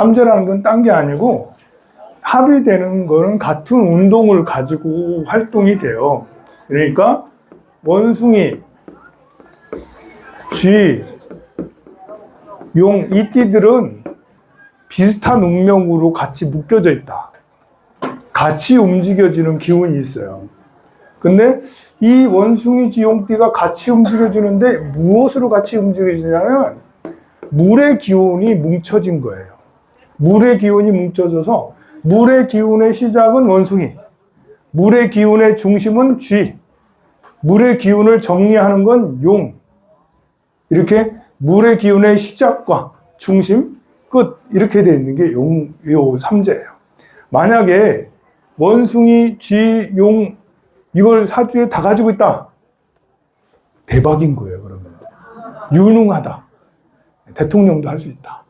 삼재라는 건 딴 게 아니고 합의되는 거는 같은 운동을 가지고 활동이 돼요. 그러니까 원숭이, 쥐, 용, 이 띠들은 비슷한 운명으로 같이 묶여져 있다. 같이 움직여지는 기운이 있어요. 근데 이 원숭이, 쥐, 용띠가 같이 움직여주는데 무엇으로 같이 움직여지냐면 물의 기운이 뭉쳐진 거예요. 물의 기운이 뭉쳐져서 물의 기운의 시작은 원숭이, 물의 기운의 중심은 쥐, 물의 기운을 정리하는 건 용. 이렇게 물의 기운의 시작과 중심, 끝 이렇게 되어 있는 게 요 삼재예요. 만약에 원숭이, 쥐, 용 이걸 사주에 다 가지고 있다. 대박인 거예요. 그러면 유능하다. 대통령도 할 수 있다.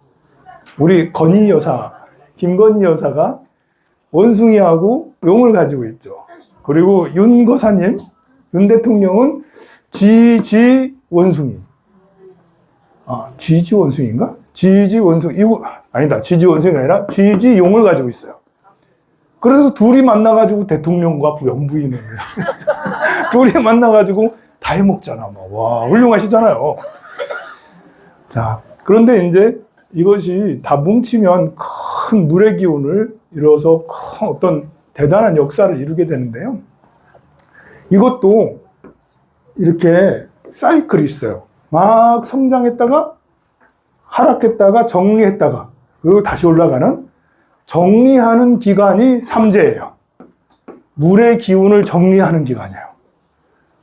우리 건희 여사, 김건희 여사가 원숭이하고 용을 가지고 있죠. 그리고 윤 거사님, 윤 대통령은 쥐 원숭이. 쥐 원숭이인가? 쥐 원숭이. 이거 아니다. 쥐 원숭이가 아니라 쥐 용을 가지고 있어요. 그래서 둘이 만나가지고 대통령과 영부인을 둘이 만나가지고 다 해먹잖아. 와, 훌륭하시잖아요. 자, 그런데 이제 이것이 다 뭉치면 큰 물의 기운을 이뤄서 큰 어떤 대단한 역사를 이루게 되는데요. 이것도 이렇게 사이클이 있어요. 막 성장했다가 하락했다가 정리했다가 그리고 다시 올라가는 정리하는 기간이 삼재예요. 물의 기운을 정리하는 기간이에요.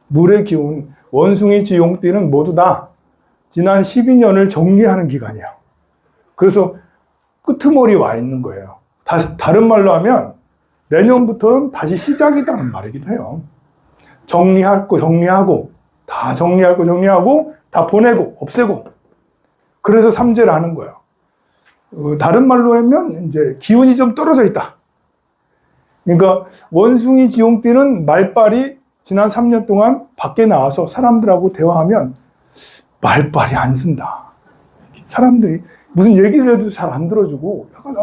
물의 기운, 원숭이, 쥐, 용띠는 모두 다 지난 12년을 정리하는 기간이에요. 그래서 끄트머리 와 있는 거예요. 다른 말로 하면 내년부터는 다시 시작이라는 말이기도 해요. 정리할 거 정리하고, 다 정리할 거 정리하고, 다 보내고, 없애고. 그래서 삼재를 하는 거예요. 다른 말로 하면 이제 기운이 좀 떨어져 있다. 그러니까 원숭이, 쥐용띠는 말빨이 지난 3년 동안 밖에 나와서 사람들하고 대화하면 말빨이 안 쓴다. 사람들이 무슨 얘기를 해도 잘 안 들어주고 약간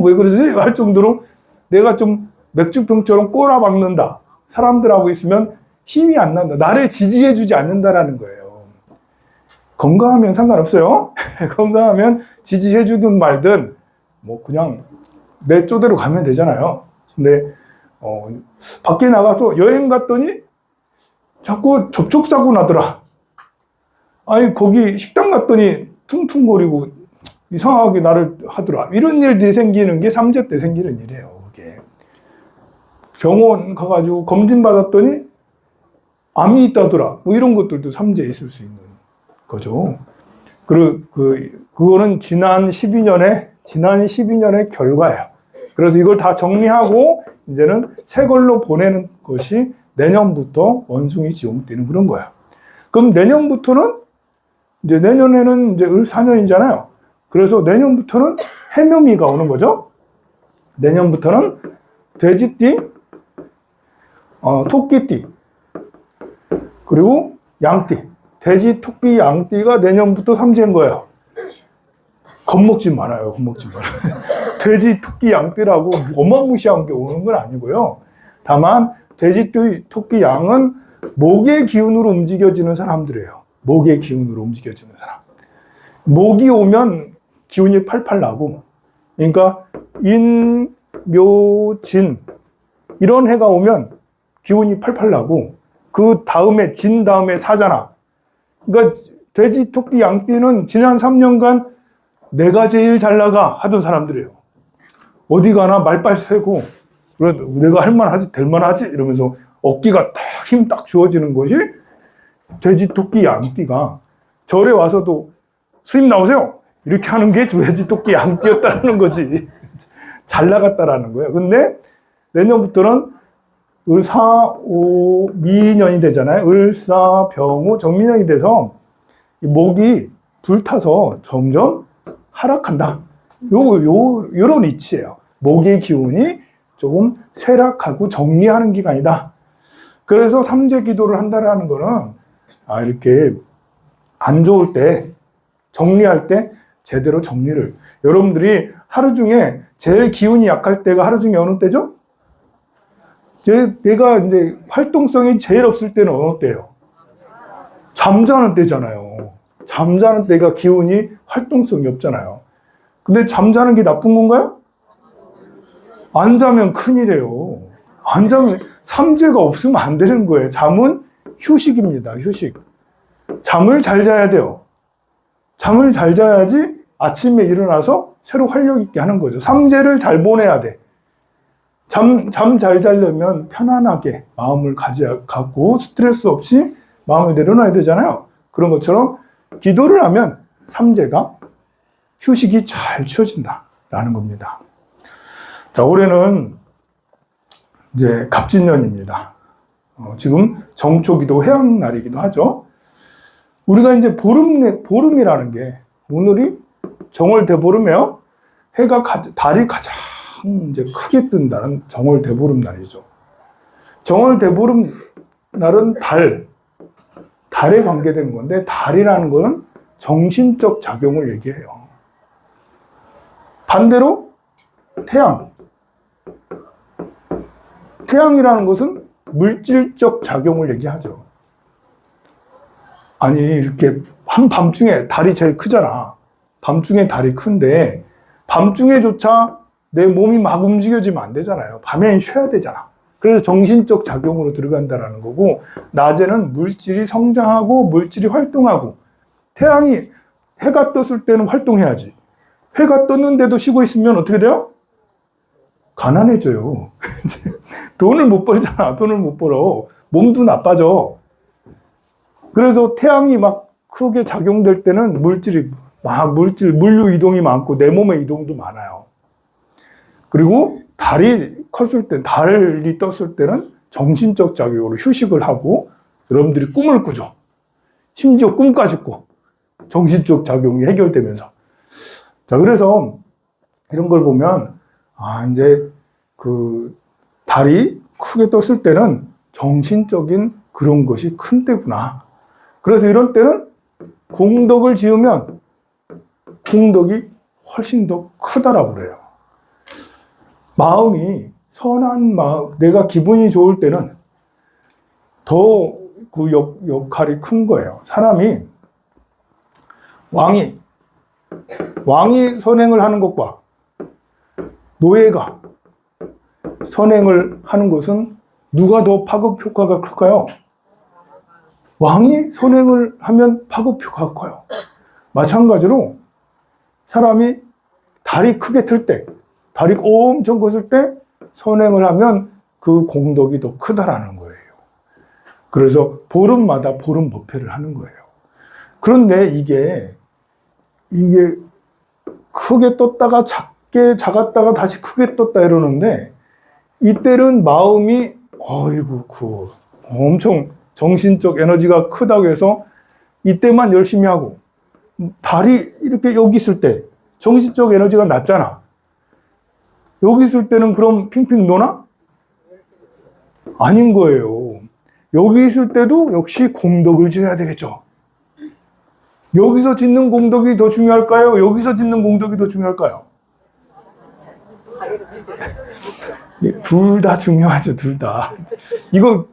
왜 그러지? 할 정도로 내가 좀 맥주병처럼 꼬라박는다. 사람들하고 있으면 힘이 안 난다. 나를 지지해주지 않는다라는 거예요. 건강하면 상관없어요. 건강하면 지지해주든 말든 뭐 그냥 내 쪼대로 가면 되잖아요. 근데 밖에 나가서 여행 갔더니 자꾸 접촉사고 나더라. 아니 거기 식당 갔더니 퉁퉁거리고 이상하게 나를 하더라. 이런 일들이 생기는 게 삼재 때 생기는 일이에요. 그게. 병원 가가지고 검진 받았더니 암이 있다더라. 뭐 이런 것들도 삼재에 있을 수 있는 거죠. 그거는 지난 12년의 결과예요. 그래서 이걸 다 정리하고 이제는 새 걸로 보내는 것이 내년부터 원숭이, 쥐용띠는 그런 거예요. 그럼 내년부터는 이제 내년에는 이제 을사년이잖아요. 그래서 내년부터는 해묘미가 오는 거죠. 내년부터는 돼지띠, 토끼띠, 그리고 양띠. 돼지, 토끼, 양띠가 내년부터 삼재인 거예요. 겁먹지 말아요. 겁먹지 말아요. 돼지, 토끼, 양띠라고 어마무시한 게 오는 건 아니고요. 다만 돼지, 토끼, 양은 목의 기운으로 움직여지는 사람들이에요. 목의 기운으로 움직여지는 사람. 목이 오면 기운이 팔팔 나고, 그러니까 인, 묘, 진 이런 해가 오면 기운이 팔팔 나고, 그 다음에 진 다음에 사잖아. 그러니까 돼지, 토끼, 양띠는 지난 3년간 내가 제일 잘 나가 하던 사람들이에요. 어디 가나 말빨 세고 그래 내가 할만하지 될만하지 이러면서 어깨가 딱 힘 딱 주어지는 것이 돼지, 토끼, 양띠가 절에 와서도 스님 나오세요 이렇게 하는 게 돼지, 토끼, 양띠였다는 거지. 잘 나갔다라는 거예요. 근데 내년부터는 을사, 오, 미년이 되잖아요. 을사, 병호, 정미년이 돼서 목이 불타서 점점 하락한다. 요런 이치예요. 목의 기운이 조금 쇠락하고 정리하는 기간이다. 그래서 삼재 기도를 한다라는 거는 이렇게 안 좋을 때, 정리할 때 제대로 정리를. 여러분들이 하루 중에 제일 기운이 약할 때가 하루 중에 어느 때죠? 내가 이제 활동성이 제일 없을 때는 어느 때예요? 잠자는 때잖아요. 잠자는 때가 기운이 활동성이 없잖아요. 근데 잠자는 게 나쁜 건가요? 안 자면 큰일이에요. 안 자면 삼재가 없으면 안 되는 거예요. 잠은 휴식입니다. 휴식. 잠을 잘 자야 돼요. 잠을 잘 자야지 아침에 일어나서 새로 활력 있게 하는 거죠. 삼재를 잘 보내야 돼. 잠 잘 자려면 편안하게 마음을 갖고 스트레스 없이 마음을 내려놔야 되잖아요. 그런 것처럼 기도를 하면 삼재가 휴식이 잘 취해진다라는 겁니다. 자, 올해는 이제 갑진년입니다. 지금 정초기도 해양날이기도 하죠. 우리가 이제 보름이라는 게 오늘이 정월 대보름이에요. 달이 가장 이제 크게 뜬다는 정월 대보름 날이죠. 정월 대보름 날은 달에 관계된 건데, 달이라는 거는 정신적 작용을 얘기해요. 반대로 태양이라는 것은 물질적 작용을 얘기하죠. 아니, 이렇게 한밤중에 달이 제일 크잖아. 밤중에 달이 큰데 밤중에조차 내 몸이 막 움직여지면 안 되잖아요. 밤에는 쉬어야 되잖아. 그래서 정신적 작용으로 들어간다는 거고, 낮에는 물질이 성장하고 물질이 활동하고, 해가 떴을 때는 활동해야지. 해가 떴는데도 쉬고 있으면 어떻게 돼요? 가난해져요. 돈을 못 벌잖아. 돈을 못 벌어. 몸도 나빠져. 그래서 태양이 막 크게 작용될 때는 물류 이동이 많고 내 몸의 이동도 많아요. 그리고 달이 떴을 때는 정신적 작용으로 휴식을 하고 여러분들이 꿈을 꾸죠. 심지어 꿈까지 꿔. 정신적 작용이 해결되면서. 자, 그래서 이런 걸 보면, 이제 달이 크게 떴을 때는 정신적인 그런 것이 큰 때구나. 그래서 이런 때는 공덕을 지으면 공덕이 훨씬 더 크다라고 그래요. 마음이 선한 마음, 내가 기분이 좋을 때는 더 그 역할이 큰 거예요. 사람이 왕이 선행을 하는 것과 노예가 선행을 하는 것은 누가 더 파급 효과가 클까요? 왕이 선행을 하면 파급 효과가 커요. 마찬가지로 사람이 달이 크게 틀 때, 달이 엄청 컸을 때 선행을 하면 그 공덕이 더 크다라는 거예요. 그래서 보름마다 보름 법회를 하는 거예요. 그런데 이게 크게 떴다가 작았다가 다시 크게 떴다 이러는데, 이때는 마음이 엄청 정신적 에너지가 크다고 해서 이때만 열심히 하고, 달이 이렇게 여기 있을 때 정신적 에너지가 낮잖아. 여기 있을 때는 그럼 핑핑 노나? 아닌 거예요. 여기 있을 때도 역시 공덕을 지어야 되겠죠. 여기서 짓는 공덕이 더 중요할까요? 여기서 짓는 공덕이 더 중요할까요? 둘 다 중요하죠, 둘 다. 이거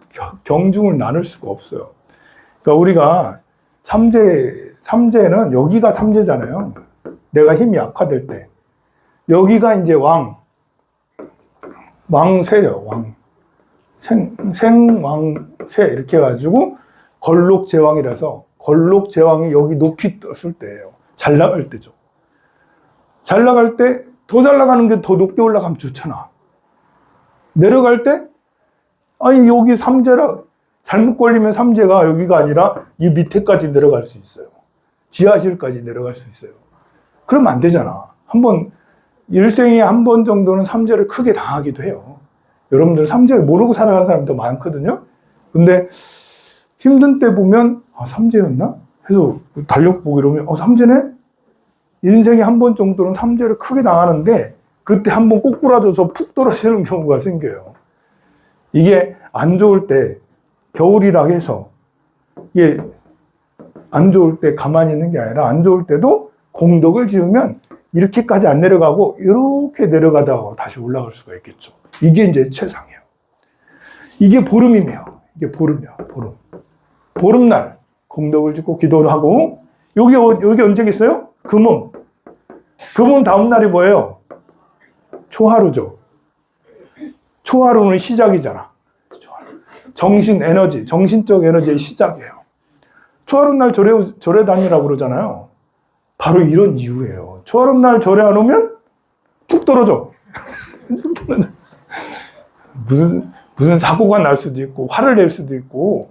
경중을 나눌 수가 없어요. 그러니까 우리가 삼재는 여기가 삼재잖아요. 내가 힘이 약화될 때. 여기가 이제 왕쇠예요, 생왕쇠 이렇게 해가지고 걸록제왕이라서, 걸록제왕이 여기 높이 떴을 때예요. 잘 나갈 때죠. 잘 나갈 때 더 잘 나가는 게 더 높게 올라가면 좋잖아. 내려갈 때 여기 삼재라, 잘못 걸리면 삼재가 여기가 아니라 이 밑에까지 내려갈 수 있어요. 지하실까지 내려갈 수 있어요. 그러면 안 되잖아. 일생에 한 번 정도는 삼재를 크게 당하기도 해요. 여러분들 삼재를 모르고 살아가는 사람도 많거든요. 근데 힘든 때 보면 삼재였나? 해서 달력 보고 이러면 삼재네? 인생에 한 번 정도는 삼재를 크게 당하는데 그때 한 번 꼬꾸라져서 푹 떨어지는 경우가 생겨요. 이게 안 좋을 때, 겨울이라 해서 이게 안 좋을 때 가만히 있는 게 아니라 안 좋을 때도 공덕을 지으면 이렇게까지 안 내려가고 이렇게 내려가다가 다시 올라갈 수가 있겠죠. 이게 이제 최상이에요. 이게 보름이며, 이게 보름이야, 보름. 보름날 공덕을 짓고 기도를 하고, 여기 언제겠어요? 금음. 금음 다음 날이 뭐예요? 초하루죠. 초하루는 시작이잖아. 정신 에너지, 정신적 에너지의 시작이에요. 초하루 날 절에 다니라고 그러잖아요. 바로 이런 이유예요. 초하루 날 절에 안 오면 툭 떨어져. 무슨 사고가 날 수도 있고, 화를 낼 수도 있고,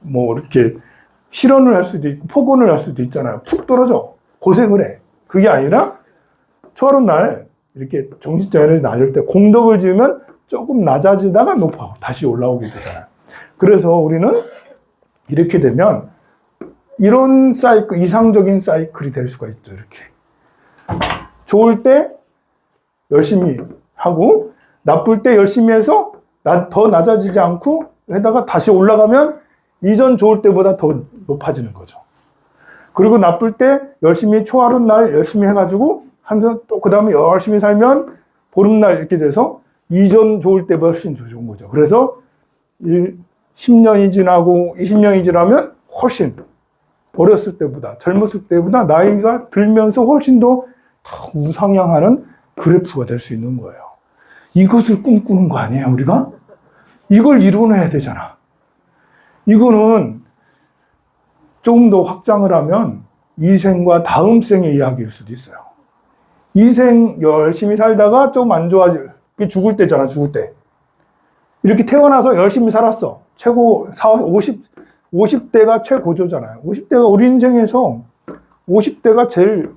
뭐 이렇게 실언을 할 수도 있고, 폭언을 할 수도 있잖아요. 푹 떨어져. 고생을 해. 그게 아니라 초하루 날 이렇게 정신적 에너지 낮을 때 공덕을 지으면 조금 낮아지다가 높아. 다시 올라오게 되잖아요. 그래서 우리는 이렇게 되면 이런 사이클, 이상적인 사이클이 될 수가 있죠. 이렇게. 좋을 때 열심히 하고, 나쁠 때 열심히 해서 더 낮아지지 않고, 해다가 다시 올라가면 이전 좋을 때보다 더 높아지는 거죠. 그리고 나쁠 때 열심히 초하루 날 열심히 해가지고, 하면서 또 그 다음에 열심히 살면 보름날 이렇게 돼서 이전 좋을 때보다 훨씬 좋은 거죠. 그래서 10년이 지나고 20년이 지나면 훨씬 어렸을 때보다, 젊었을 때보다 나이가 들면서 훨씬 더 우상향하는 그래프가 될 수 있는 거예요. 이것을 꿈꾸는 거 아니에요, 우리가? 이걸 이뤄내야 되잖아. 이거는 조금 더 확장을 하면 이 생과 다음 생의 이야기일 수도 있어요. 이 생 열심히 살다가 좀 안 좋아질, 죽을 때잖아, 죽을 때. 이렇게 태어나서 열심히 살았어. 최고 50대가 최고조잖아요. 50대가 우리 인생에서 50대가 제일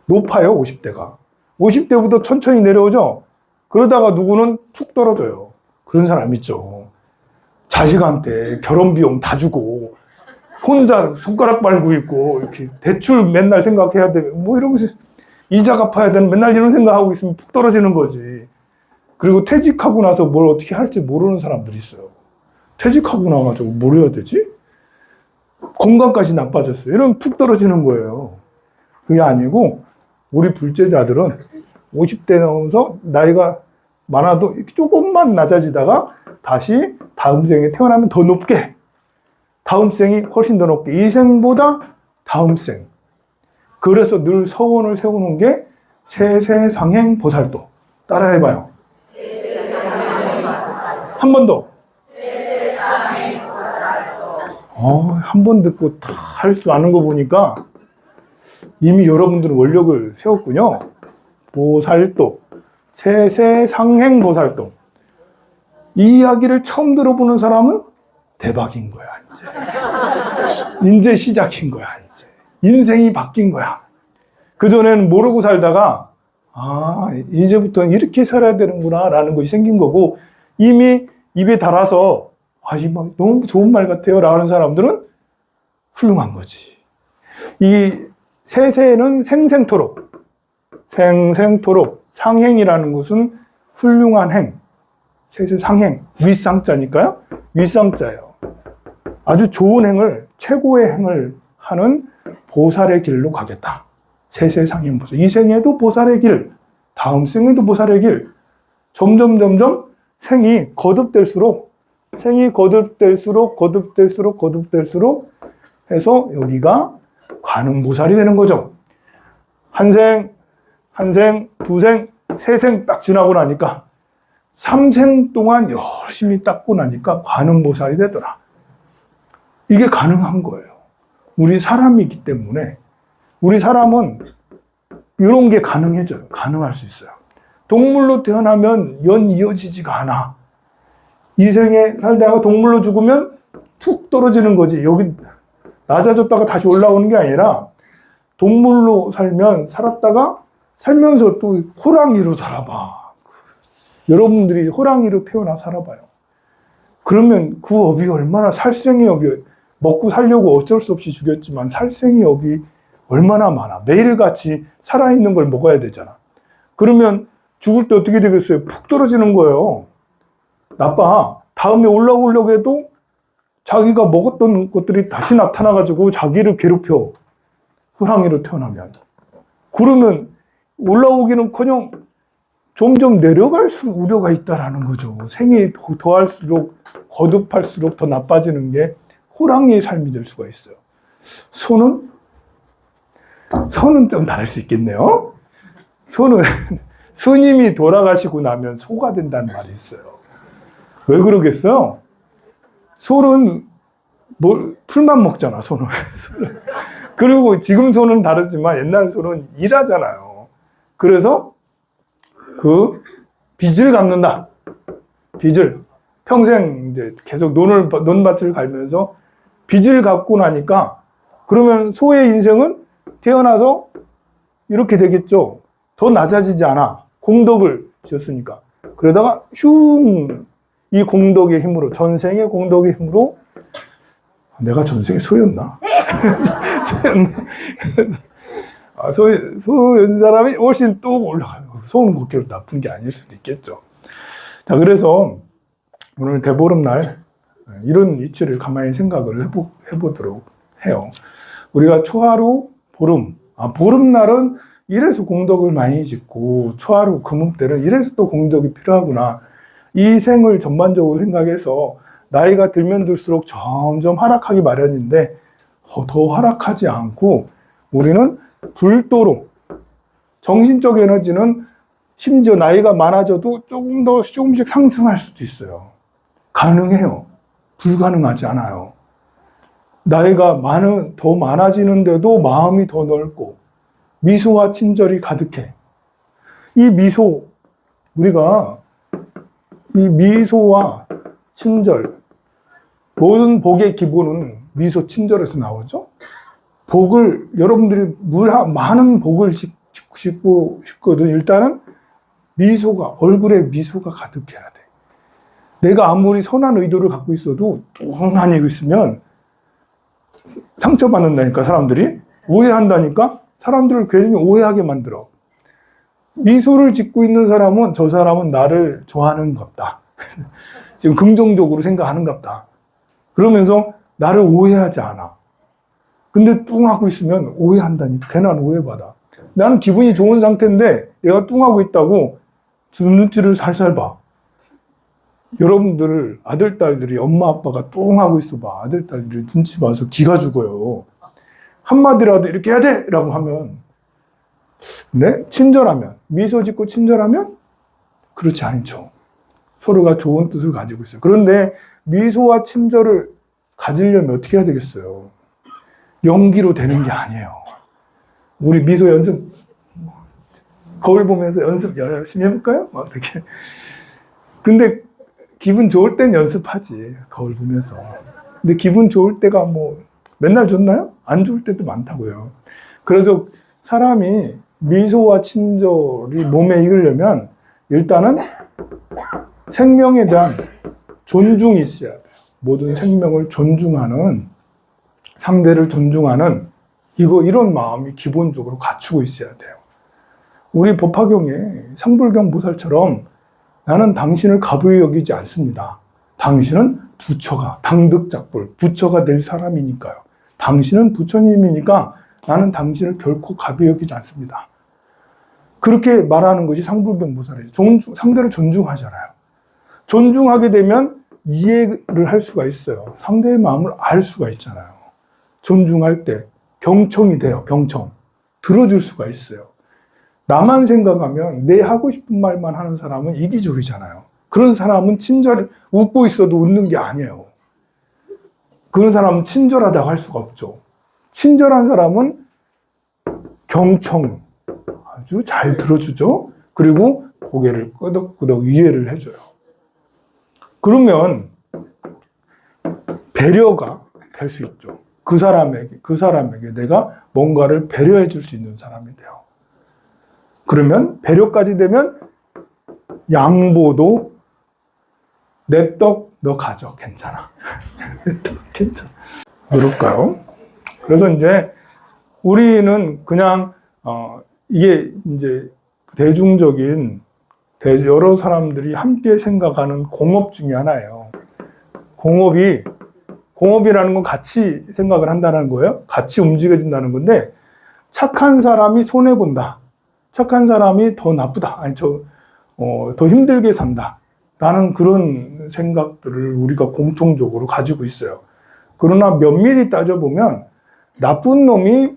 높아요, 50대가. 50대부터 천천히 내려오죠? 그러다가 누구는 툭 떨어져요. 그런 사람 있죠. 자식한테 결혼 비용 다 주고, 혼자 손가락 빨고 있고, 이렇게 대출 맨날 생각해야 돼. 뭐 이러면서 이자 갚아야 되는 맨날 이런 생각하고 있으면 푹 떨어지는 거지. 그리고 퇴직하고 나서 뭘 어떻게 할지 모르는 사람들이 있어요. 퇴직하고 나가지고 뭘 해야 되지? 건강까지 나빠졌어요. 이러면 푹 떨어지는 거예요. 그게 아니고, 우리 불제자들은 50대 넘어서 나이가 많아도 조금만 낮아지다가 다시 다음 생에 태어나면 더 높게, 다음 생이 훨씬 더 높게, 이 생보다 다음 생. 그래서 늘 서원을 세우는 게 세세상행 보살도. 따라해봐요. 한 번 더. 한 번 듣고 다 할 줄 아는 거 보니까 이미 여러분들은 원력을 세웠군요. 보살도, 세세상행 보살도. 이 이야기를 처음 들어보는 사람은 대박인 거야, 이제. 이제 시작인 거야, 이제. 인생이 바뀐 거야. 그전에는 모르고 살다가, 이제부터는 이렇게 살아야 되는구나, 라는 것이 생긴 거고, 이미 입에 달아서, 이거 너무 좋은 말 같아요, 라는 사람들은 훌륭한 거지. 이 세세는 생생토록, 상행이라는 것은 훌륭한 행, 세세상행, 윗상자니까요. 윗상자예요. 아주 좋은 행을, 최고의 행을 하는 보살의 길로 가겠다. 세세상행 보살. 이 생에도 보살의 길, 다음 생에도 보살의 길. 점점 생이 거듭될수록 해서 여기가 관음보살이 되는 거죠. 한 생, 두 생, 세 생 딱 지나고 나니까 3생 동안 열심히 닦고 나니까 관음보살이 되더라. 이게 가능한 거예요. 우리 사람이기 때문에, 우리 사람은 이런 게 가능해져요. 가능할 수 있어요. 동물로 태어나면 연 이어지지가 않아. 이 생에 살다가 동물로 죽으면 툭 떨어지는 거지. 여기 낮아졌다가 다시 올라오는 게 아니라, 동물로 살면서 또 호랑이로 살아봐. 여러분들이 호랑이로 태어나 살아봐요. 그러면 그 업이 얼마나, 살생의 업이, 먹고 살려고 어쩔 수 없이 죽였지만 살생의 업이 얼마나 많아. 매일같이 살아있는 걸 먹어야 되잖아. 그러면 죽을 때 어떻게 되겠어요? 푹 떨어지는 거예요. 나빠. 다음에 올라오려고 해도 자기가 먹었던 것들이 다시 나타나가지고 자기를 괴롭혀. 호랑이로 태어나면. 그러면 올라오기는커녕 점점 내려갈 우려가 있다라는 거죠. 생이 더할수록 거듭할수록 더 나빠지는 게 호랑이의 삶이 될 수가 있어요. 소는 좀 다를 수 있겠네요. 소는 스님이 돌아가시고 나면 소가 된다는 말이 있어요. 왜 그러겠어요? 소는 풀만 먹잖아, 소는. 그리고 지금 소는 다르지만 옛날 소는 일하잖아요. 그래서 그 빚을 갚는다. 빚을. 평생 이제 계속 논밭을 갈면서 빚을 갚고 나니까 그러면 소의 인생은 태어나서 이렇게 되겠죠. 더 낮아지지 않아. 공덕을 지었으니까. 그러다가 이 공덕의 힘으로, 전생의 공덕의 힘으로 내가 전생에 소였나? 소인 사람이 훨씬 또 올라가요. 소는 그렇게 나쁜 게 아닐 수도 있겠죠. 자, 그래서 오늘 대보름날 이런 이치를 가만히 생각을 해보도록 해요. 우리가 초하루 보름, 보름날은 이래서 공덕을 많이 짓고 초하루 금음 때는 이래서 또 공덕이 필요하구나. 이 생을 전반적으로 생각해서 나이가 들면 들수록 점점 하락하기 마련인데 더 하락하지 않고 우리는 불도로 정신적 에너지는 심지어 나이가 많아져도 조금씩 상승할 수도 있어요. 가능해요. 불가능하지 않아요. 나이가 더 많아지는데도 마음이 더 넓고 미소와 친절이 가득해. 이 미소, 우리가 이 미소와 친절, 모든 복의 기본은 미소, 친절에서 나오죠. 여러분들이 많은 복을 짓고 싶거든. 일단은 얼굴에 미소가 가득해야 돼. 내가 아무리 선한 의도를 갖고 있어도 뚱하니 있으면 상처받는다니까, 사람들이. 오해한다니까? 사람들을 괜히 오해하게 만들어. 미소를 짓고 있는 사람은 저 사람은 나를 좋아하는 겁다. 지금 긍정적으로 생각하는 겁다. 그러면서 나를 오해하지 않아. 근데 뚱하고 있으면 오해한다니까. 괜한 오해받아. 나는 기분이 좋은 상태인데 내가 뚱하고 있다고 눈치를 살살 봐. 여러분들 아들, 딸들이 엄마, 아빠가 뚱하고 있어 봐. 아들, 딸들이 눈치 봐서 기가 죽어요. 한마디라도 이렇게 해야 돼! 라고 하면, 네? 친절하면, 미소 짓고 친절하면 그렇지 않죠. 서로가 좋은 뜻을 가지고 있어요. 그런데 미소와 친절을 가지려면 어떻게 해야 되겠어요? 연기로 되는 게 아니에요. 우리 미소 연습, 거울 보면서 연습 열심히 해볼까요? 막 이렇게. 근데 기분 좋을 땐 연습하지. 거울 보면서. 근데 기분 좋을 때가 맨날 좋나요? 안 좋을 때도 많다고요. 그래서 사람이 미소와 친절이 몸에 익으려면 일단은 생명에 대한 존중이 있어야 돼요. 모든 생명을 존중하는, 상대를 존중하는 이런 마음이 기본적으로 갖추고 있어야 돼요. 우리 법화경에 상불경 보살처럼 나는 당신을 가부에 여기지 않습니다. 당신은 부처가, 당득작불, 부처가 될 사람이니까요. 당신은 부처님이니까 나는 당신을 결코 가부에 여기지 않습니다. 그렇게 말하는 것이 상불경 보살이에요. 상대를 존중하잖아요. 존중하게 되면 이해를 할 수가 있어요. 상대의 마음을 알 수가 있잖아요. 존중할 때 경청이 돼요. 경청. 들어줄 수가 있어요. 나만 생각하면 내 하고 싶은 말만 하는 사람은 이기적이잖아요. 그런 사람은 웃고 있어도 웃는 게 아니에요. 그런 사람은 친절하다고 할 수가 없죠. 친절한 사람은 경청, 아주 잘 들어주죠. 그리고 고개를 끄덕끄덕 이해를 해줘요. 그러면 배려가 될 수 있죠. 그 사람에게 내가 뭔가를 배려해 줄 수 있는 사람이 돼요. 그러면 배려까지 되면 양보도 내 떡 너 가져. 괜찮아. 내 떡 괜찮아. 그럴까요? 그래서 이제 우리는 그냥 이게 이제 대중적인 여러 사람들이 함께 생각하는 공업 중에 하나예요. 공업이라는 건 같이 생각을 한다는 거예요. 같이 움직여진다는 건데 착한 사람이 손해본다. 착한 사람이 더 나쁘다. 아니, 더 힘들게 산다. 라는 그런 생각들을 우리가 공통적으로 가지고 있어요. 그러나 면밀히 따져보면 나쁜 놈이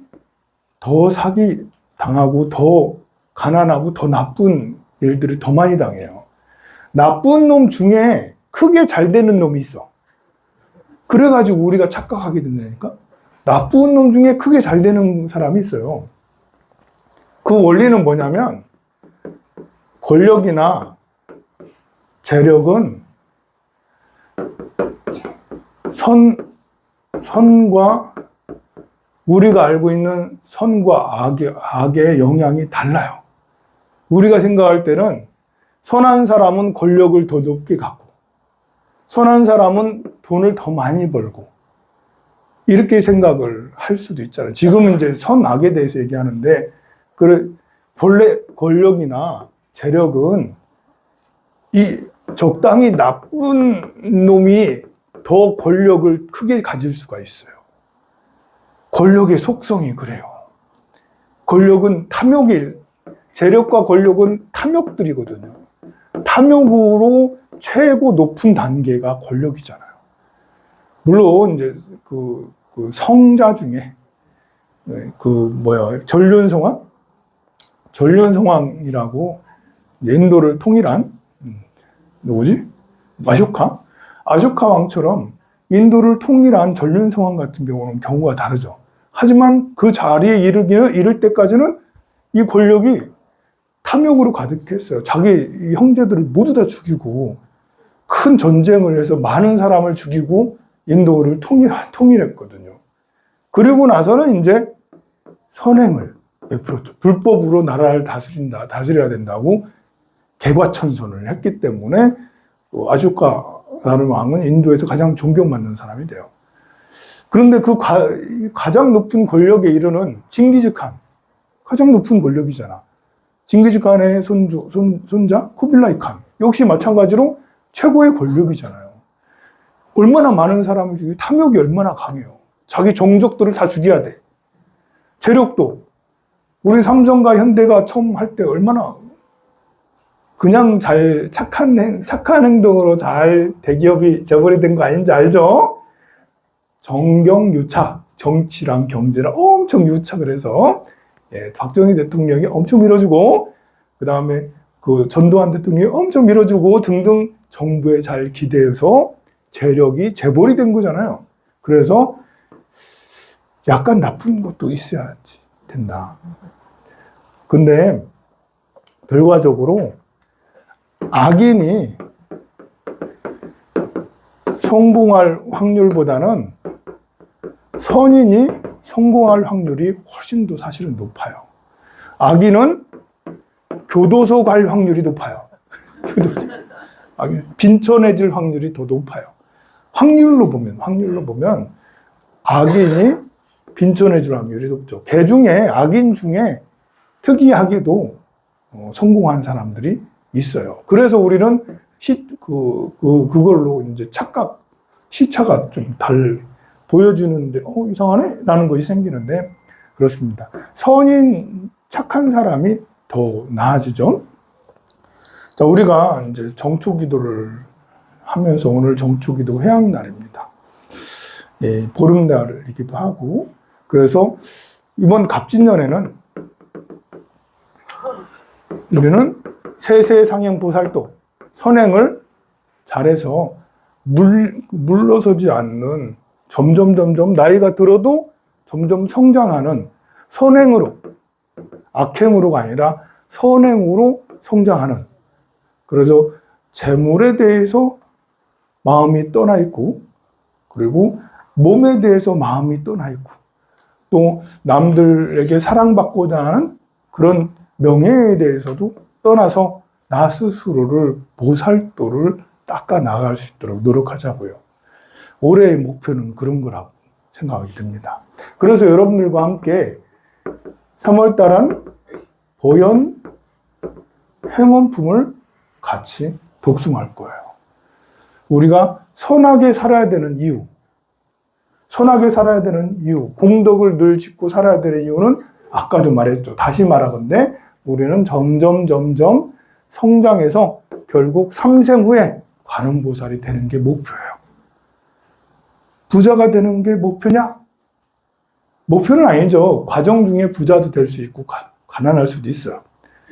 더 사기 당하고 더 가난하고 더 나쁜 일들을 더 많이 당해요. 나쁜 놈 중에 크게 잘 되는 놈이 있어. 그래가지고 우리가 착각하게 된다니까? 나쁜 놈 중에 크게 잘 되는 사람이 있어요. 그 원리는 뭐냐면, 권력이나 재력은 선과 우리가 알고 있는 선과 악의 영향이 달라요. 우리가 생각할 때는 선한 사람은 권력을 더 높게 갖고, 선한 사람은 돈을 더 많이 벌고, 이렇게 생각을 할 수도 있잖아요. 지금은 이제 선악에 대해서 얘기하는데, 본래 권력이나 재력은 이 적당히 나쁜 놈이 더 권력을 크게 가질 수가 있어요. 권력의 속성이 그래요. 권력은 재력과 권력은 탐욕들이거든요. 탐욕으로 최고 높은 단계가 권력이잖아요. 물론 이제 그 성자 중에 전륜성왕이라고 인도를 통일한 누구지? 아쇼카 왕처럼 인도를 통일한 전륜성왕 같은 경우는 경우가 다르죠. 하지만 그 자리에 이를 때까지는 이 권력이 탐욕으로 가득했어요. 자기 형제들을 모두 다 죽이고 큰 전쟁을 해서 많은 사람을 죽이고 인도를 통일했거든요. 그리고 나서는 이제 선행을 베풀었죠. 불법으로 나라를 다스려야 된다고 개과천선을 했기 때문에 아쇼카라는 왕은 인도에서 가장 존경받는 사람이 돼요. 그런데 그 가장 높은 권력에 이르는 징기즈칸, 가장 높은 권력이잖아. 징기즈칸의 손자 쿠빌라이 칸 역시 마찬가지로 최고의 권력이잖아요. 얼마나 많은 사람을 죽이고 탐욕이 얼마나 강해요. 자기 종족들을 다 죽여야 돼. 재력도 우리 삼성과 현대가 처음 할 때 얼마나 그냥 착한 행동으로 잘 대기업이 재벌이 거 아닌지 알죠? 정경유착, 정치랑 경제랑 엄청 유착을 해서 박정희 대통령이 엄청 밀어주고 그 다음에 그 전두환 대통령이 엄청 밀어주고 등등 정부에 잘 기대해서 재력이 재벌이 된 거잖아요. 그래서 약간 나쁜 것도 있어야지 된다. 근데 결과적으로 악인이 성공할 확률보다는 선인이 성공할 확률이 훨씬 더 사실은 높아요. 악인은 교도소 갈 확률이 높아요. 빈천해질 확률이 더 높아요. 확률로 보면 악인이 빈천해질 확률이 높죠. 악인 중에 특이하게도 성공한 사람들이 있어요. 그래서 우리는 그걸로 이제 시차가 좀 보여주는데, 이상하네? 라는 것이 생기는데, 그렇습니다. 착한 사람이 더 나아지죠. 자, 우리가 이제 정초기도를 하면서 오늘 정초기도 회양날입니다. 보름달이기도 하고, 그래서 이번 갑진년에는 우리는 세세상행보살도 선행을 잘해서 물러서지 않는 점점 나이가 들어도 점점 성장하는 선행으로, 악행으로가 아니라 선행으로 성장하는, 그래서 재물에 대해서 마음이 떠나 있고, 그리고 몸에 대해서 마음이 떠나 있고, 또 남들에게 사랑받고자 하는 그런 명예에 대해서도 떠나서 나 스스로를 보살도를 닦아 나갈 수 있도록 노력하자고요. 올해의 목표는 그런 거라고 생각이 듭니다. 그래서 여러분들과 함께 3월달은 보현 행원품을 같이 독송할 거예요. 우리가 선하게 살아야 되는 이유, 공덕을 늘 짓고 살아야 되는 이유는 아까도 말했죠. 다시 말하건대 우리는 점점 성장해서 결국 3생 후에 관음보살이 되는 게 목표예요. 부자가 되는 게 목표냐? 목표는 아니죠. 과정 중에 부자도 될 수 있고 가난할 수도 있어요.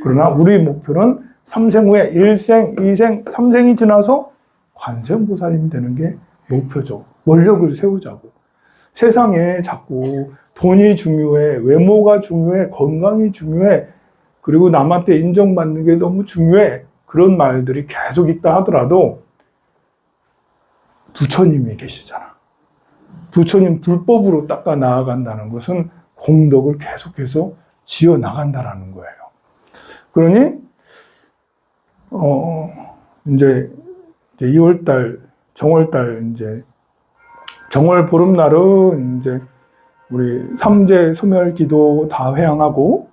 그러나 우리 목표는 3생 후에 1생, 2생, 3생이 지나서 관세음보살님이 되는 게 목표죠. 원력을 세우자고. 세상에 자꾸 돈이 중요해, 외모가 중요해, 건강이 중요해, 그리고 남한테 인정받는 게 너무 중요해. 그런 말들이 계속 있다 하더라도 부처님이 계시잖아. 부처님 불법으로 닦아 나아간다는 것은 공덕을 계속해서 지어 나간다라는 거예요. 그러니 이제 2월달 정월달 이제 정월 보름날은 이제 우리 삼재 소멸 기도 다 회향하고,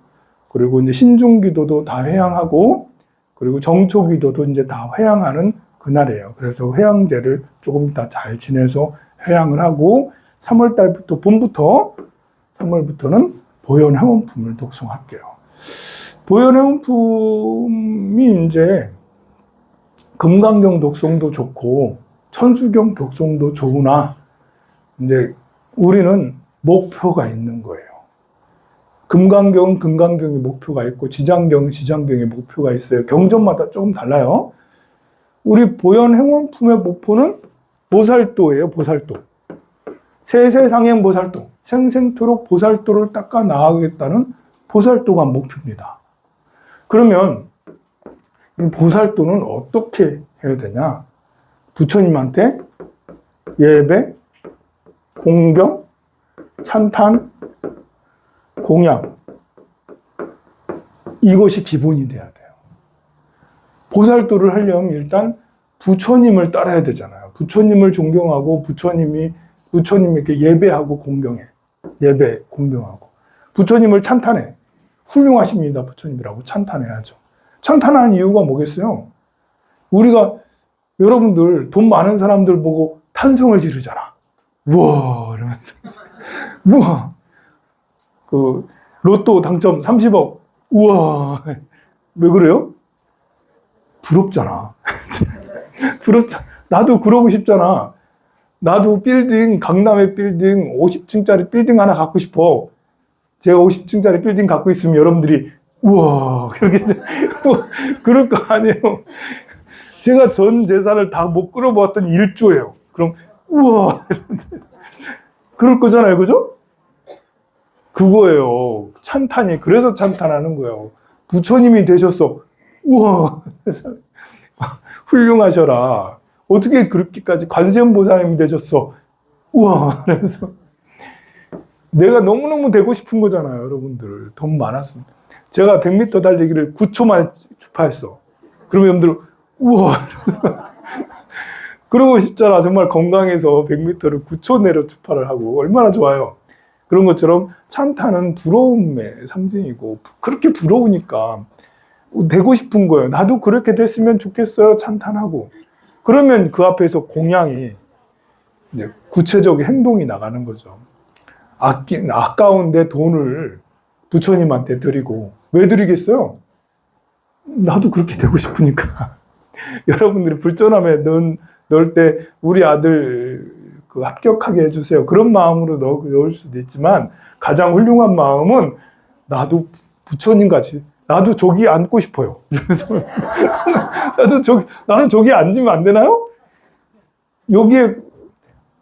그리고 이제 신중 기도도 다 회향하고, 그리고 정초 기도도 이제 다 회향하는 그날이에요. 그래서 회향제를 조금 이따 잘 지내서 회향을 하고, 3월 달부터 봄부터 3월부터는 보현 행원품을 독송할게요. 보현 행원품이 이제 금강경 독송도 좋고 천수경 독송도 좋으나 이제 우리는 목표가 있는 거예요. 금강경은 금강경의 목표가 있고 지장경은 지장경의 목표가 있어요. 경전마다 조금 달라요. 우리 보현 행원품의 목표는 보살도예요. 보살도. 세세상행 보살도. 생생토록 보살도를 닦아 나가겠다는 보살도가 목표입니다. 그러면 이 보살도는 어떻게 해야 되냐? 부처님한테 예배, 공경, 찬탄, 공양, 이것이 기본이 돼야 돼요. 보살도를 하려면 일단 부처님을 따라야 되잖아요. 부처님을 존경하고 부처님에게 예배하고 공경해. 예배, 공경하고. 부처님을 찬탄해. 훌륭하십니다. 부처님이라고 찬탄해야죠. 찬탄하는 이유가 뭐겠어요? 우리가 여러분들 돈 많은 사람들 보고 탄성을 지르잖아. 우와, 이러면서. 우와. 그, 로또 당첨 30억. 우와. 왜 그래요? 부럽잖아. 부럽잖아. 나도 그러고 싶잖아. 나도 빌딩, 강남의 빌딩, 50층짜리 빌딩 하나 갖고 싶어. 제가 50층짜리 빌딩 갖고 있으면 여러분들이, 우와, 그렇게, 그럴 거 아니에요. 제가 전 재산을 다 못 끌어모았더니 1조예요. 그럼, 우와, 그럴 거잖아요. 그죠? 그거예요. 찬탄이. 그래서 찬탄하는 거예요. 부처님이 되셨어. 우와, 훌륭하셔라. 어떻게 그렇게까지 관세음보살님이 되셨어. 우와, 그래서 내가 너무너무 되고 싶은 거잖아요. 여러분들 돈 많았으면. 제가 100m 달리기를 9초 만에 주파했어. 그러면 여러분들 우와, 그러고 싶잖아. 정말 건강해서 100m를 9초 내로 주파를 하고 얼마나 좋아요. 그런 것처럼 찬탄은 부러움의 상징이고, 그렇게 부러우니까 되고 싶은 거예요. 나도 그렇게 됐으면 좋겠어요. 찬탄하고. 그러면 그 앞에서 공양이 이제 구체적인 행동이 나가는 거죠. 아까운 내 돈을 부처님한테 드리고, 왜 드리겠어요? 나도 그렇게 되고 싶으니까. 여러분들이 불전함에 넣을 때 우리 아들 그 합격하게 해주세요. 그런 마음으로 넣을 수도 있지만, 가장 훌륭한 마음은 나도 부처님같이, 나도 저기 앉고 싶어요. 그래서 나는 저기 앉으면 안 되나요? 여기에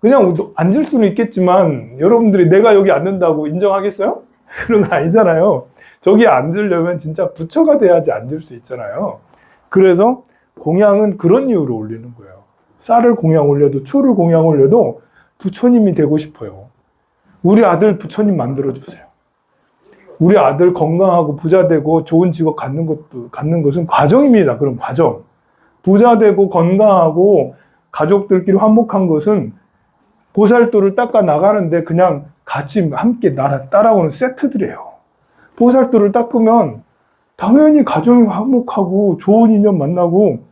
그냥 앉을 수는 있겠지만, 여러분들이 내가 여기 앉는다고 인정하겠어요? 그런 거 아니잖아요. 저기 앉으려면 진짜 부처가 돼야지 앉을 수 있잖아요. 그래서 공양은 그런 이유로 올리는 거예요. 쌀을 공양 올려도, 초를 공양 올려도 부처님이 되고 싶어요. 우리 아들 부처님 만들어주세요. 우리 아들 건강하고 부자 되고 좋은 직업 갖는 것은 과정입니다. 그럼 과정. 부자 되고 건강하고 가족들끼리 화목한 것은 보살도를 닦아 나가는데 그냥 같이 함께 따라오는 세트들이에요. 보살도를 닦으면 당연히 가정이 화목하고 좋은 인연 만나고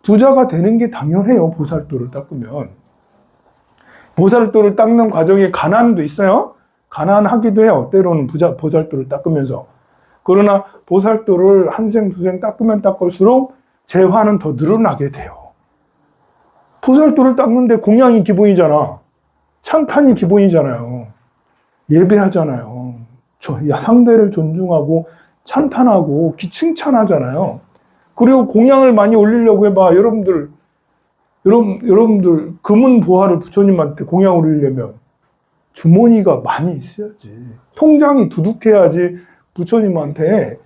부자가 되는 게 당연해요. 보살도를 닦으면. 보살도를 닦는 과정에 가난도 있어요. 가난하기도 해요. 때로는 보살도를 닦으면서. 그러나 보살도를 한 생, 두 생 닦으면 닦을수록 재화는 더 늘어나게 돼요. 보살도를 닦는데 공양이 기본이잖아. 찬탄이 기본이잖아요. 예배하잖아요. 상대를 존중하고 찬탄하고 칭찬하잖아요. 그리고 공양을 많이 올리려고 해봐. 여러분들 금은 보화를 부처님한테 공양 올리려면 주머니가 많이 있어야지. 통장이 두둑해야지 부처님한테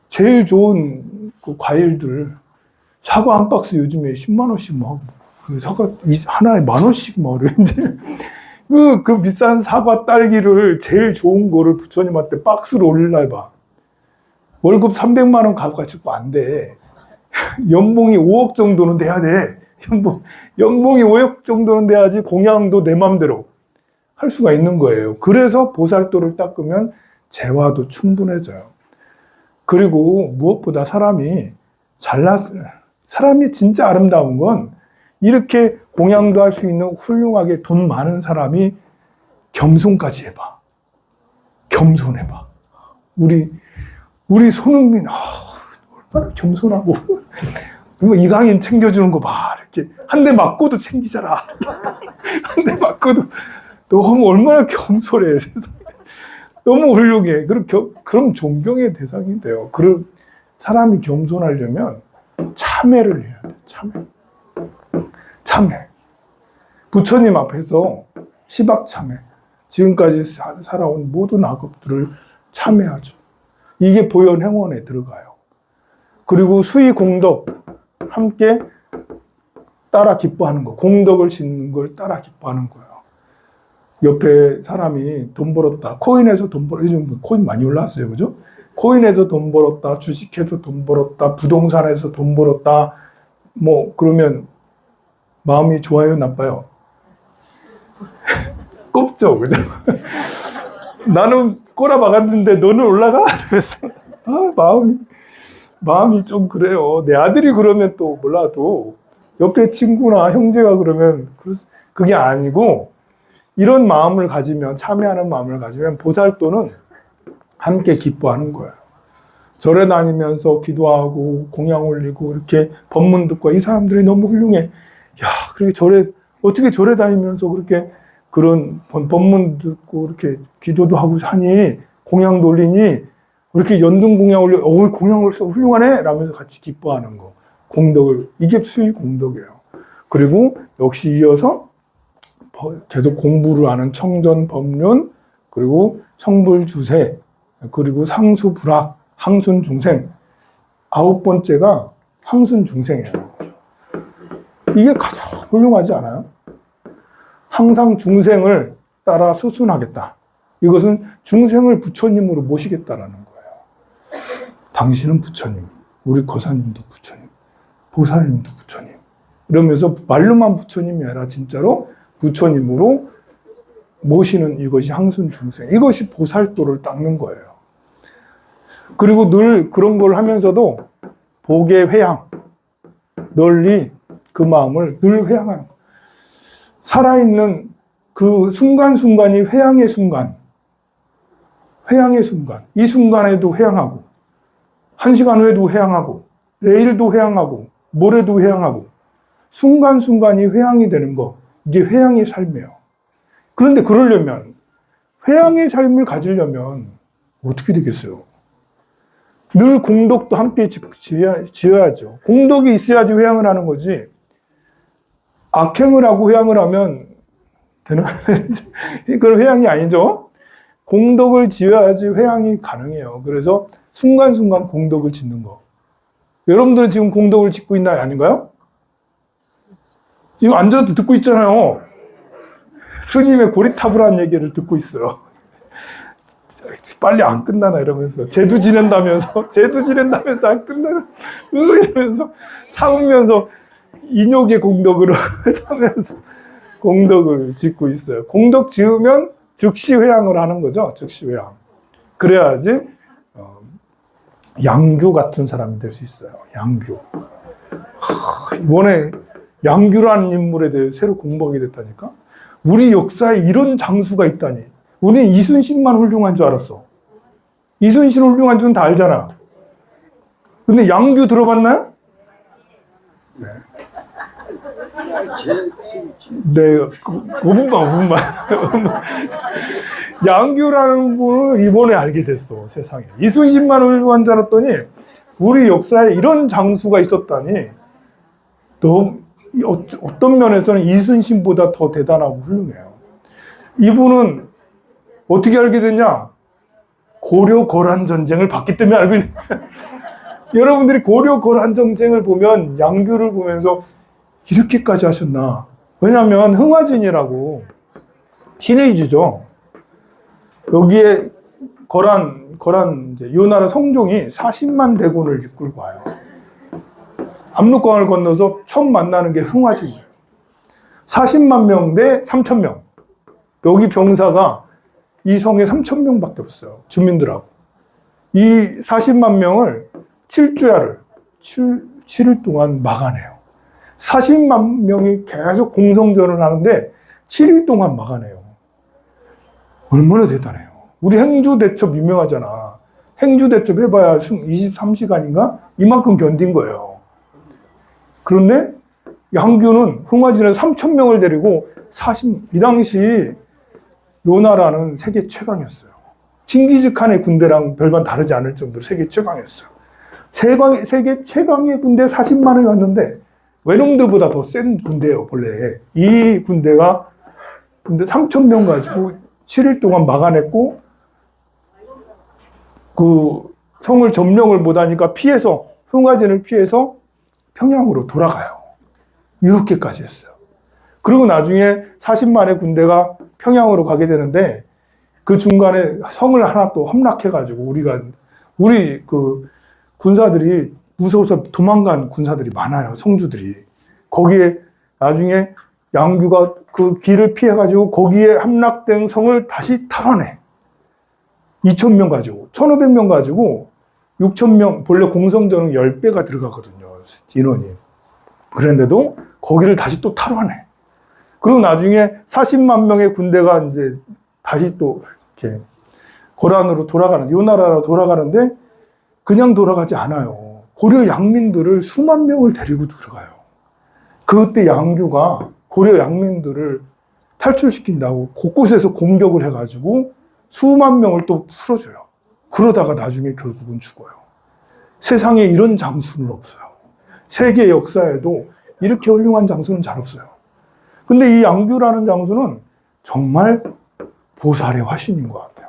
제일 좋은 그 과일들, 사과 한 박스 요즘에 10만 원씩 막, 그 사과 하나에 10,000원씩 막, 이제 그 비싼 사과 딸기를 제일 좋은 거를 부처님한테 박스로 올리려 해봐. 월급 300만 원 가지고 안 돼. 연봉이 5억 정도는 돼야 돼. 연봉이 5억 정도는 돼야지 공양도 내 맘대로 할 수가 있는 거예요. 그래서 보살도를 닦으면 재화도 충분해져요. 그리고 무엇보다 사람이 진짜 아름다운 건 이렇게 공양도 할 수 있는 훌륭하게 돈 많은 사람이 겸손까지 해봐. 겸손해봐. 우리 손흥민, 얼마나 겸손하고. 그리고 이강인 챙겨주는 거 봐. 이렇게. 한 대 맞고도 챙기잖아. 한 대 맞고도. 너무 얼마나 겸손해. 너무 훌륭해. 그럼 존경의 대상이 돼요. 사람이 겸손하려면 참회를 해야 돼. 참회. 부처님 앞에서 시박참회. 지금까지 살아온 모든 악업들을 참회하죠. 이게 보현행원에 들어가요. 그리고 수의공덕 함께 따라 기뻐하는 거. 공덕을 짓는 걸 따라 기뻐하는 거예요. 옆에 사람이 돈 벌었다. 코인에서 돈 벌었다. 요즘 코인 많이 올랐어요. 그죠? 코인에서 돈 벌었다. 주식해서 돈 벌었다. 부동산에서 돈 벌었다. 그러면 마음이 좋아요? 나빠요? 꼽죠. 그죠? 나는 꼬라박았는데 너는 올라가? 그래서 마음이 좀 그래요. 내 아들이 그러면 또 몰라도 옆에 친구나 형제가 그러면 그게 아니고 이런 마음을 가지면 참여하는 마음을 가지면 보살도는 함께 기뻐하는 거예요. 절에 다니면서 기도하고 공양 올리고 이렇게 법문 듣고 이 사람들이 너무 훌륭해. 그렇게 어떻게 절에 다니면서 그렇게 그런 법문 듣고 이렇게 기도도 하고 사니 공양도 올리니 이렇게 연등 공양 올려 공양을 훌륭하네 라면서 같이 기뻐하는 거. 이게 수의 공덕이에요. 그리고 역시 이어서 계속 공부를 하는 청전 법륜, 그리고 청불주세, 그리고 상수불학, 항순중생. 9번째가 항순중생이에요. 이게 가장 훌륭하지 않아요? 항상 중생을 따라 수순하겠다. 이것은 중생을 부처님으로 모시겠다라는 거예요. 당신은 부처님, 우리 거사님도 부처님, 보살님도 부처님. 이러면서 말로만 부처님이 아니라 진짜로 부처님으로 모시는 이것이 항순중생. 이것이 보살도를 닦는 거예요. 그리고 늘 그런 걸 하면서도 복의 회향, 널리 그 마음을 늘 회향하는 거예요. 살아있는 그 순간순간이 회향의 순간. 이 순간에도 회향하고, 1시간 후에도 회향하고, 내일도 회향하고, 모레도 회향하고, 순간순간이 회향이 되는 거. 이게 회향의 삶이에요. 그런데 그러려면, 회향의 삶을 가지려면 어떻게 되겠어요? 늘 공덕도 함께 지어야죠. 공덕이 있어야지 회향을 하는 거지. 악행을 하고 회향을 하면 되는 그건 회향이 아니죠. 공덕을 지어야지 회향이 가능해요. 그래서 순간순간 공덕을 짓는 거. 여러분들은 지금 공덕을 짓고 있나요? 아닌가요? 이거 앉아서 듣고 있잖아요. 스님의 고리타불한 얘기를 듣고 있어요. 빨리 안 끝나나 이러면서 제도 지낸다면서 안 끝나나 이러면서 참으면서 인욕의 공덕으로 참으면서 공덕을 짓고 있어요. 공덕 지으면 즉시 회향을 하는 거죠. 즉시 회향. 그래야지 양규 같은 사람이 될 수 있어요. 양규. 이번에 양규라는 인물에 대해 새로 공부하게 됐다니까. 우리 역사에 이런 장수가 있다니. 우리 이순신만 훌륭한 줄 알았어. 이순신 훌륭한 줄은 다 알잖아. 근데 양규 들어봤나요? 네. 네, 5분만. 양규라는 분을 이번에 알게 됐어, 세상에. 이순신만 훌륭한 줄 알았더니, 우리 역사에 이런 장수가 있었다니, 어떤 면에서는 이순신보다 더 대단하고 훌륭해요. 이분은 어떻게 알게 됐냐? 고려 거란 전쟁을 봤기 때문에 알고 있는 거예요. 여러분들이 고려 거란 전쟁을 보면 양규를 보면서 이렇게까지 하셨나? 왜냐하면 흥화진이라고 신의주죠. 여기에 거란 이제 요 나라 성종이 40만 대군을 이끌고 와요. 압록강을 건너서 처음 만나는 게 흥화진이에요. 40만 명 대 3천 명. 여기 병사가 이 성에 3천 명밖에 없어요. 주민들하고. 이 40만 명을 7주야를 7일 동안 막아내요. 40만 명이 계속 공성전을 하는데 7일 동안 막아내요. 얼마나 대단해요. 우리 행주대첩 유명하잖아. 행주대첩 해봐야 23시간인가? 이만큼 견딘 거예요. 그런데 양규는 흥화진에 3천 명을 데리고 이 당시 요 나라는 세계 최강이었어요. 칭기즈칸의 군대랑 별반 다르지 않을 정도로 세계 최강이었어요. 세계 최강의 군대 40만이 왔는데 외놈들보다 더 센 군대예요, 본래. 이 군대가 근데 3천 명 가지고 7일 동안 막아냈고 그 성을 점령을 못하니까 피해서 흥화진을 피해서 평양으로 돌아가요. 이렇게까지 했어요. 그리고 나중에 40만의 군대가 평양으로 가게 되는데 그 중간에 성을 하나 또 함락해가지고 우리 그 군사들이 무서워서 도망간 군사들이 많아요. 성주들이. 거기에 나중에 양규가 그 길을 피해가지고 거기에 함락된 성을 다시 탈환해. 2,000명 가지고, 1,500명 가지고 6,000명, 본래 공성전은 10배가 들어가거든요. 인원이. 그런데도 거기를 다시 또 탈환해. 그리고 나중에 40만 명의 군대가 이제 다시 또 이렇게 고란으로 돌아가는, 요 나라로 돌아가는데 그냥 돌아가지 않아요. 고려 양민들을 수만 명을 데리고 들어가요. 그때 양규가 고려 양민들을 탈출시킨다고 곳곳에서 공격을 해가지고 수만 명을 또 풀어줘요. 그러다가 나중에 결국은 죽어요. 세상에 이런 장수는 없어요. 세계 역사에도 이렇게 훌륭한 장수는 잘 없어요. 근데 이 양규라는 장수는 정말 보살의 화신인 것 같아요.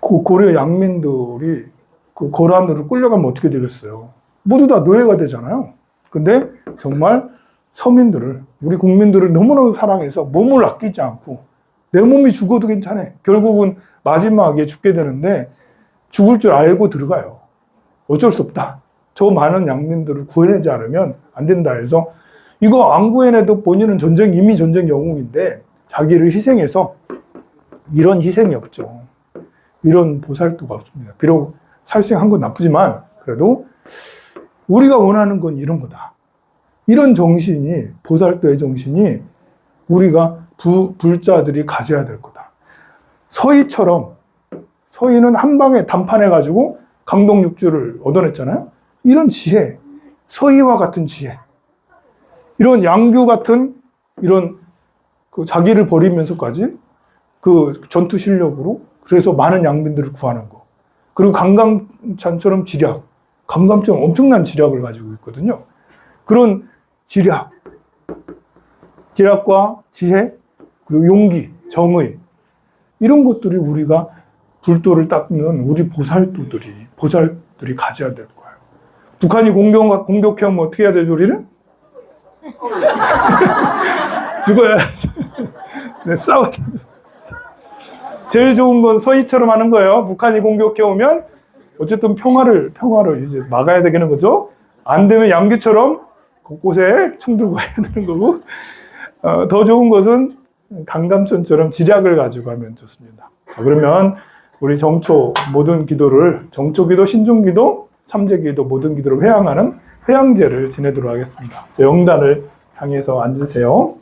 그 고려 양민들이 그 거란으로 끌려가면 어떻게 되겠어요? 모두 다 노예가 되잖아요. 근데 정말 서민들을, 우리 국민들을 너무너무 사랑해서 몸을 아끼지 않고 내 몸이 죽어도 괜찮아. 결국은 마지막에 죽게 되는데 죽을 줄 알고 들어가요. 어쩔 수 없다. 저 많은 양민들을 구해내지 않으면 안 된다 해서 이거 안 구해내도 본인은 이미 전쟁 영웅인데 자기를 희생해서 이런 희생이 없죠. 이런 보살도가 없습니다. 비록 살생한 건 나쁘지만 그래도 우리가 원하는 건 이런 거다. 이런 정신이, 보살도의 정신이 우리가 불자들이 가져야 될 거다. 서희처럼, 서희는 한 방에 단판해가지고 강동육주를 얻어냈잖아요. 이런 지혜, 서희와 같은 지혜, 이런 양규 같은 이런 그 자기를 버리면서까지 그 전투 실력으로 그래서 많은 양민들을 구하는 거. 그리고 강감찬처럼 지략, 강감찬 엄청난 지략을 가지고 있거든요. 그런 지략과 지혜, 그리고 용기, 정의, 이런 것들이 우리가 불도를 닦는 우리 보살들이 가져야 될 거예요. 북한이 공격해오면 어떻게 해야 되죠, 우리는? 죽어야죠. 네, 싸워야 제일 좋은 건 서희처럼 하는 거예요. 북한이 공격해오면 어쨌든 평화를 이제 막아야 되는 거죠. 안 되면 양규처럼 곳곳에 총 들고 가야 되는 거고, 더 좋은 것은 강감천처럼 지략을 가지고 하면 좋습니다. 자, 그러면 우리 정초 모든 기도를, 정초기도, 신중기도, 삼재기도 모든 기도를 회양하는 회양제를 지내도록 하겠습니다. 영단을 향해서 앉으세요.